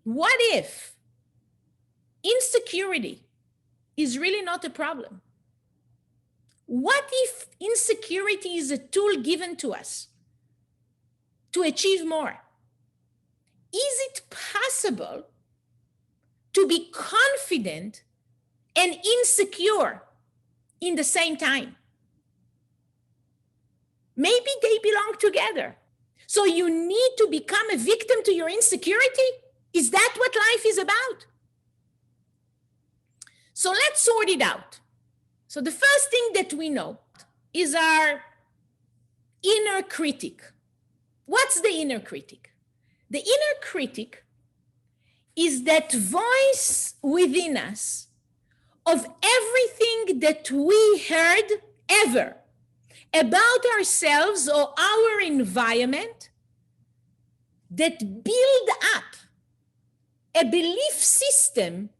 What if insecurity is really not a problem? What if insecurity is a tool given to us to achieve more? Is it possible to be confident and insecure in the same time? Maybe they belong together. So you need to become a victim to your insecurity? Is that what life is about? So let's sort it out. So the first thing that we know is our inner critic. What's the inner critic? The inner critic is that voice within us of everything that we heard ever about ourselves or our environment that build up a belief system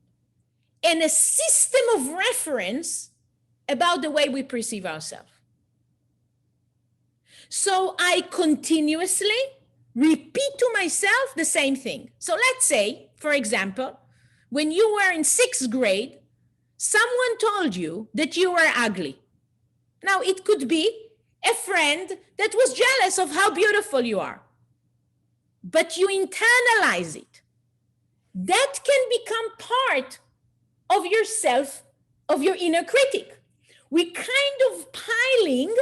and a system of reference about the way we perceive ourselves. So I continuously repeat to myself the same thing. So let's say, for example, when you were in 6th grade, someone told you that you were ugly. Now, it could be a friend that was jealous of how beautiful you are, but you internalize it. That can become part of yourself, of your inner critic. We kind of piling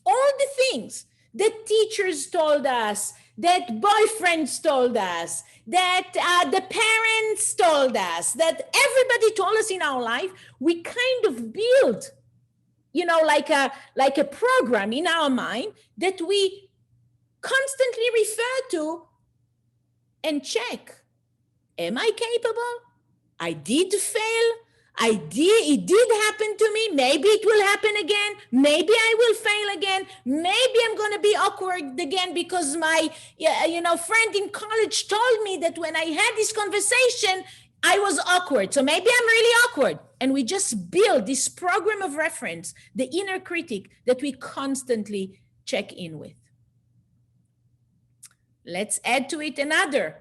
all the things that teachers told us, that boyfriends told us, that the parents told us, that everybody told us in our life. We kind of build, like a program in our mind that we constantly refer to and check. Am I capable? I did fail. It did happen to me. Maybe it will happen again. Maybe I will fail again. Maybe I'm going to be awkward again because my, friend in college told me that when I had this conversation, I was awkward. So maybe I'm really awkward. And we just build this program of reference, the inner critic that we constantly check in with. Let's add to it another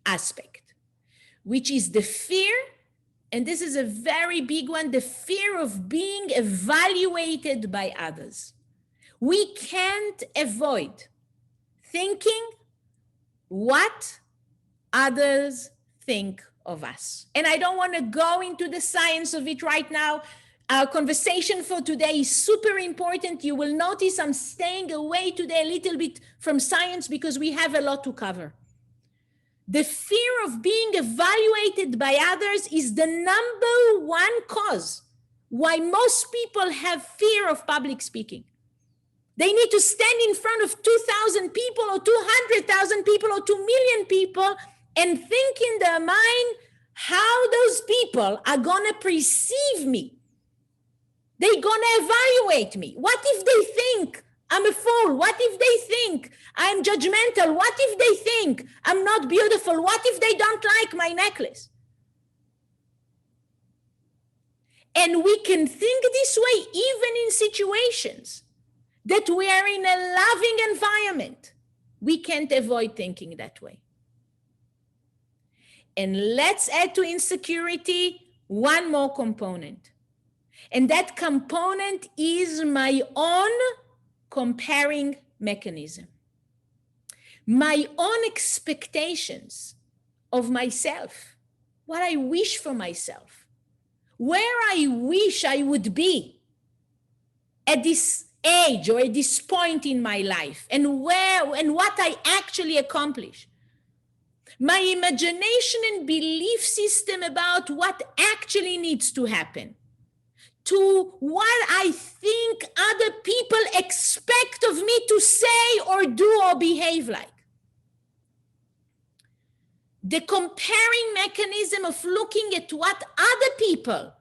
aspect, which is the fear. And this is a very big one, the fear of being evaluated by others. We can't avoid thinking what others think of us. And I don't want to go into the science of it right now. Our conversation for today is super important. You will notice I'm staying away today a little bit from science because we have a lot to cover. The fear of being evaluated by others is the number one cause why most people have fear of public speaking. They need to stand in front of 2,000 people or 200,000 people or 2 million people and think in their mind how those people are going to perceive me. They're going to evaluate me. What if they think I'm a fool? What if they think I'm judgmental? What if they think I'm not beautiful? What if they don't like my necklace? And we can think this way even in situations that we are in a loving environment. We can't avoid thinking that way. And let's add to insecurity one more component. And that component is my own comparing mechanism. My own expectations of myself, what I wish for myself, where I wish I would be at this age or at this point in my life, and what I actually accomplish. My imagination and belief system about what actually needs to happen, to what I think other people expect of me to say or do or behave like. The comparing mechanism of looking at what other people,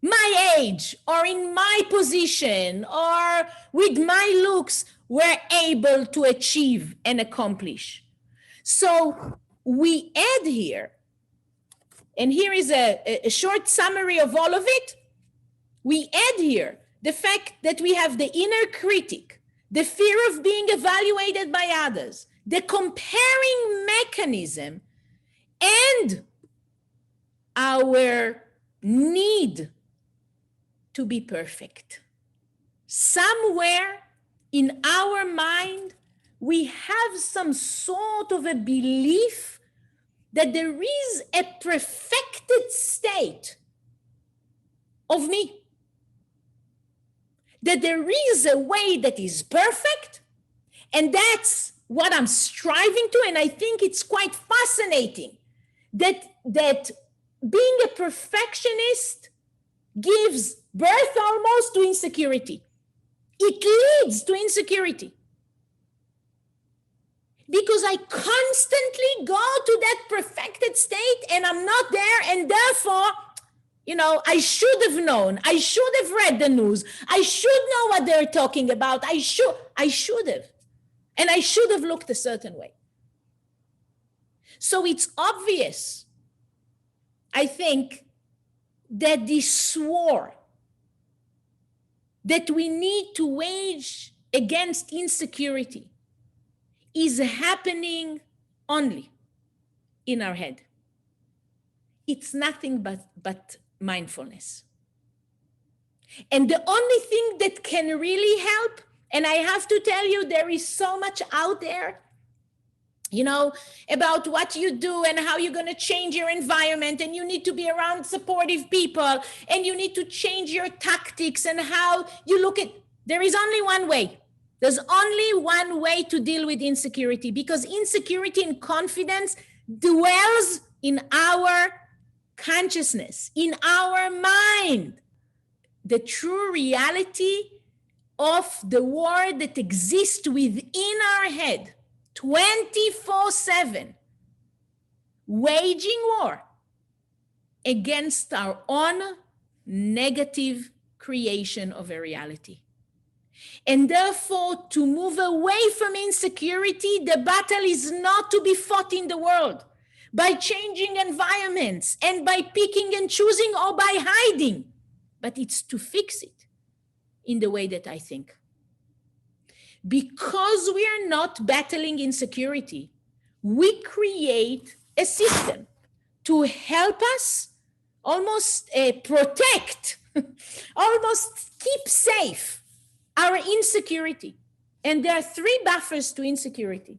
my age or in my position or with my looks, were able to achieve and accomplish. So we add here, and here is a short summary of all of it. We add here the fact that we have the inner critic, the fear of being evaluated by others, the comparing mechanism, and our need to be perfect. Somewhere in our mind, we have some sort of a belief that there is a perfected state of me, that there is a way that is perfect, and that's what I'm striving to. And I think it's quite fascinating that being a perfectionist gives birth almost to insecurity. It leads to insecurity. Because I constantly go to that perfected state and I'm not there, and therefore, I should have known. I should have read the news. I should know what they're talking about. I should have. And I should have looked a certain way. So it's obvious, I think, that this war that we need to wage against insecurity is happening only in our head. It's nothing but mindfulness. And the only thing that can really help, and I have to tell you, there is so much out there, about what you do and how you're going to change your environment, and you need to be around supportive people, and you need to change your tactics and how you look at. There is only one way. There's only one way to deal with insecurity, because insecurity and confidence dwells in our consciousness, in our mind. The true reality of the war that exists within our head 24/7, waging war against our own negative creation of a reality. And therefore, to move away from insecurity, the battle is not to be fought in the world by changing environments and by picking and choosing or by hiding, but it's to fix it in the way that I think. Because we are not battling insecurity, we create a system to help us almost protect, almost keep safe our insecurity. And there are three buffers to insecurity.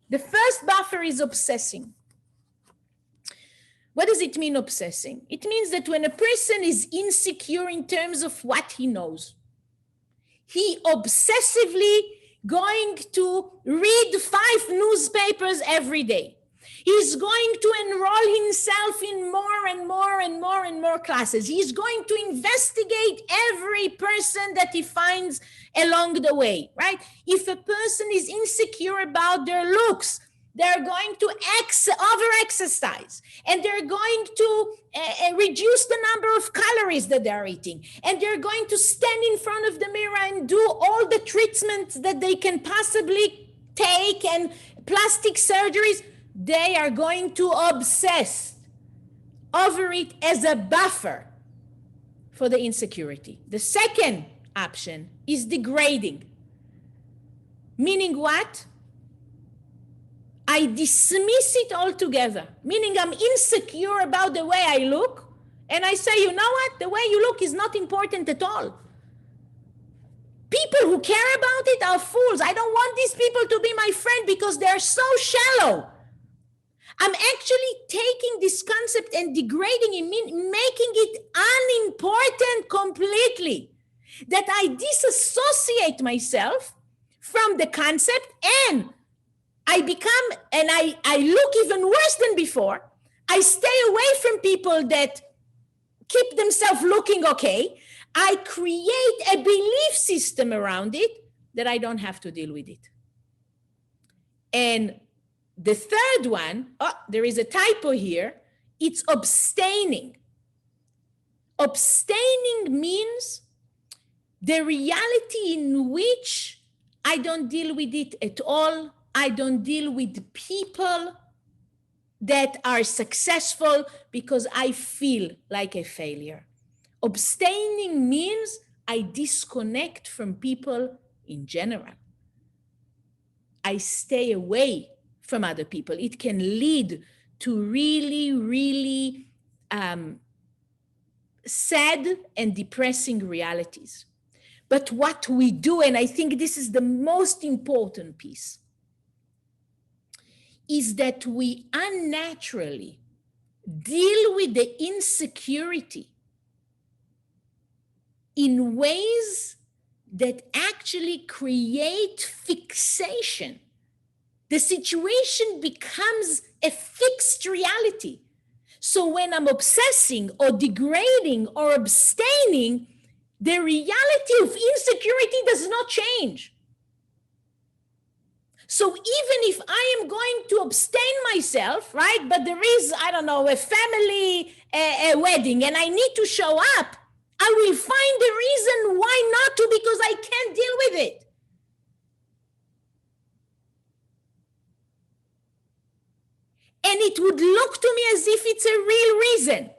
The first buffer is obsessing. What does it mean, obsessing? It means that when a person is insecure in terms of what he knows, he obsessively going to read 5 newspapers every day. He's going to enroll himself in more and more and more and more classes. He's going to investigate every person that he finds along the way, right? If a person is insecure about their looks, they're going to over-exercise, and they're going to reduce the number of calories that they're eating, and they're going to stand in front of the mirror and do all the treatments that they can possibly take and plastic surgeries. They are going to obsess over it as a buffer for the insecurity. The second option is degrading. Meaning what? I dismiss it altogether, meaning I'm insecure about the way I look, and I say, you know what? The way you look is not important at all. People who care about it are fools. I don't want these people to be my friend because they're so shallow. I'm actually taking this concept and degrading it, making it unimportant completely, that I disassociate myself from the concept, and I become, and I look even worse than before. I stay away from people that keep themselves looking okay. I create a belief system around it that I don't have to deal with it. And the third one, there is a typo here. It's abstaining. Abstaining means the reality in which I don't deal with it at all. I don't deal with people that are successful because I feel like a failure. Abstaining means I disconnect from people in general. I stay away from other people. It can lead to really, really sad and depressing realities. But what we do, and I think this is the most important piece, is that we unnaturally deal with the insecurity in ways that actually create fixation. The situation becomes a fixed reality. So when I'm obsessing or degrading or abstaining, the reality of insecurity does not change. So even if I am going to abstain myself, right, but there is, I don't know, a family a wedding and I need to show up, I will find a reason why not to, because I can't deal with it. And it would look to me as if it's a real reason.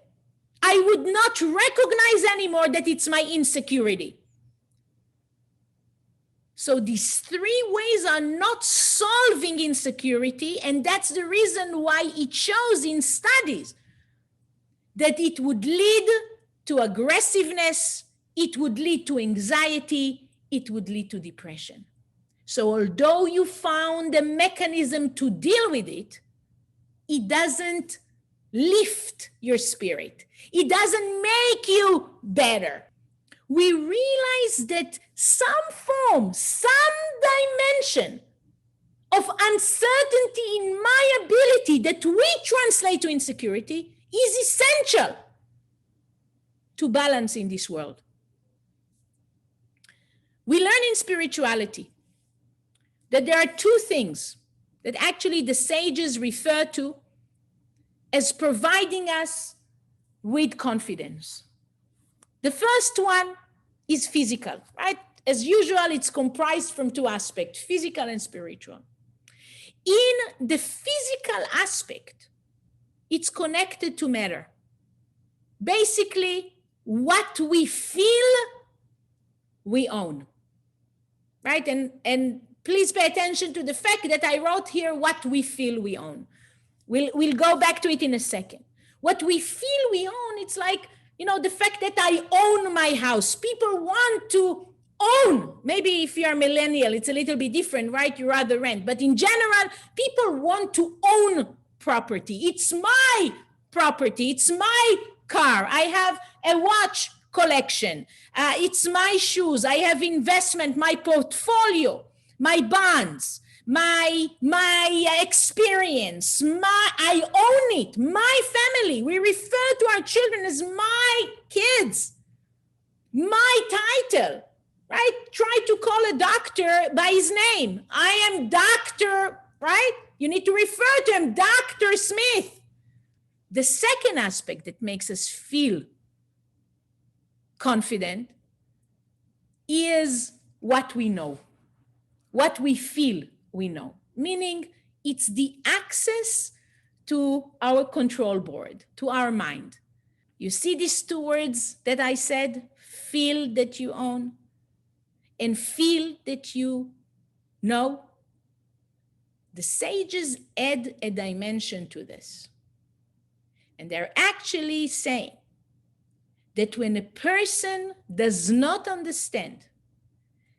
I would not recognize anymore that it's my insecurity. So these three ways are not solving insecurity, and that's the reason why it shows in studies that it would lead to aggressiveness, it would lead to anxiety, it would lead to depression. So although you found a mechanism to deal with it, it doesn't lift your spirit. It doesn't make you better. We realize that some form, some dimension of uncertainty in my ability that we translate to insecurity is essential to balance in this world. We learn in spirituality that there are two things that actually the sages refer to as providing us with confidence. The first one is physical, right? As usual, it's comprised from two aspects, physical and spiritual. In the physical aspect, it's connected to matter. Basically, what we feel, we own, right? And please pay attention to the fact that I wrote here what we feel we own. We'll go back to it in a second. What we feel we own, it's like, the fact that I own my house. People want to own. Maybe if you're a millennial, it's a little bit different, right? You rather rent. But in general, people want to own property. It's my property. It's my car. I have a watch collection. It's my shoes. I have investment, my portfolio, my bonds, my experience, I own it, my family. We refer to our children as my kids, my title, right? Try to call a doctor by his name. I am Dr., right? You need to refer to him, Dr. Smith. The second aspect that makes us feel confident is what we know, what we feel we know, meaning it's the access to our control board, to our mind. You see these two words that I said, feel that you own and feel that you know? The sages add a dimension to this. And they're actually saying that when a person does not understand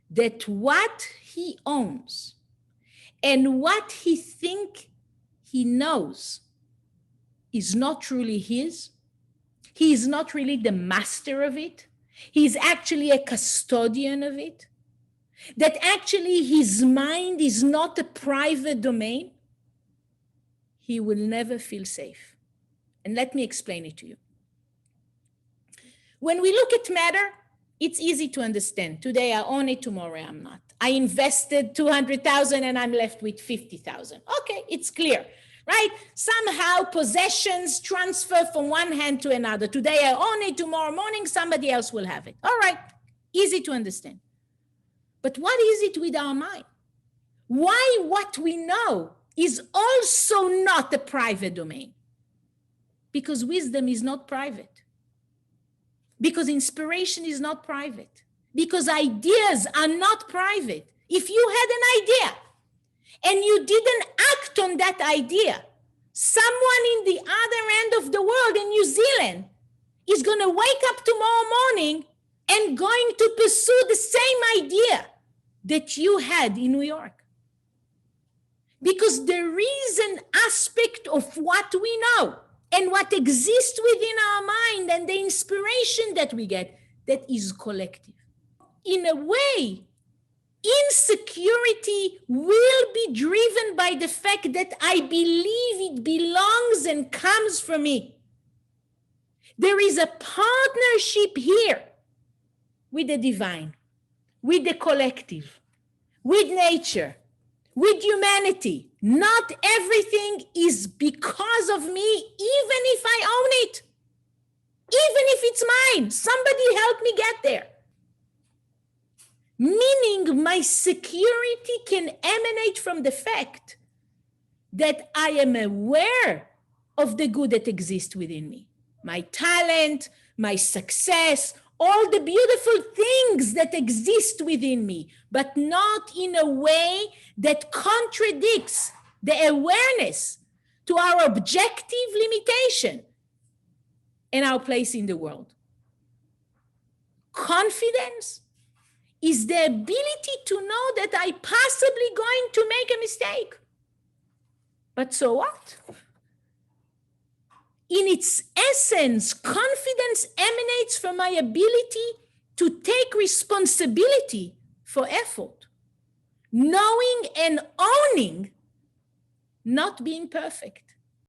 that what he owns and what he thinks he knows is not truly his, he is not really the master of it, he is actually a custodian of it, that actually his mind is not a private domain, he will never feel safe. And let me explain it to you. When we look at matter, it's easy to understand. Today I own it, tomorrow I'm not. I invested 200,000 and I'm left with 50,000. Okay, it's clear, right? Somehow possessions transfer from one hand to another. Today I own it, tomorrow morning somebody else will have it. All right, easy to understand. But what is it with our mind? Why what we know is also not a private domain? Because wisdom is not private. Because inspiration is not private. Because ideas are not private. If you had an idea and you didn't act on that idea, Someone in the other end of the world in New Zealand is going to wake up tomorrow morning and going to pursue the same idea that you had in New York. Because there is an aspect of what we know and what exists within our mind and the inspiration that we get that is collective. In a way, insecurity will be driven by the fact that I believe it belongs and comes from me. There is a partnership here with the divine, with the collective, with nature, with humanity. Not everything is because of me, even if I own it, even if it's mine. Somebody help me get there. Meaning my security can emanate from the fact that I am aware of the good that exists within me. My talent, my success, all the beautiful things that exist within me, but not in a way that contradicts the awareness to our objective limitation and our place in the world. Confidence is the ability to know that I'm possibly going to make a mistake. But so what? In its essence, confidence emanates from my ability to take responsibility for effort, knowing and owning not being perfect.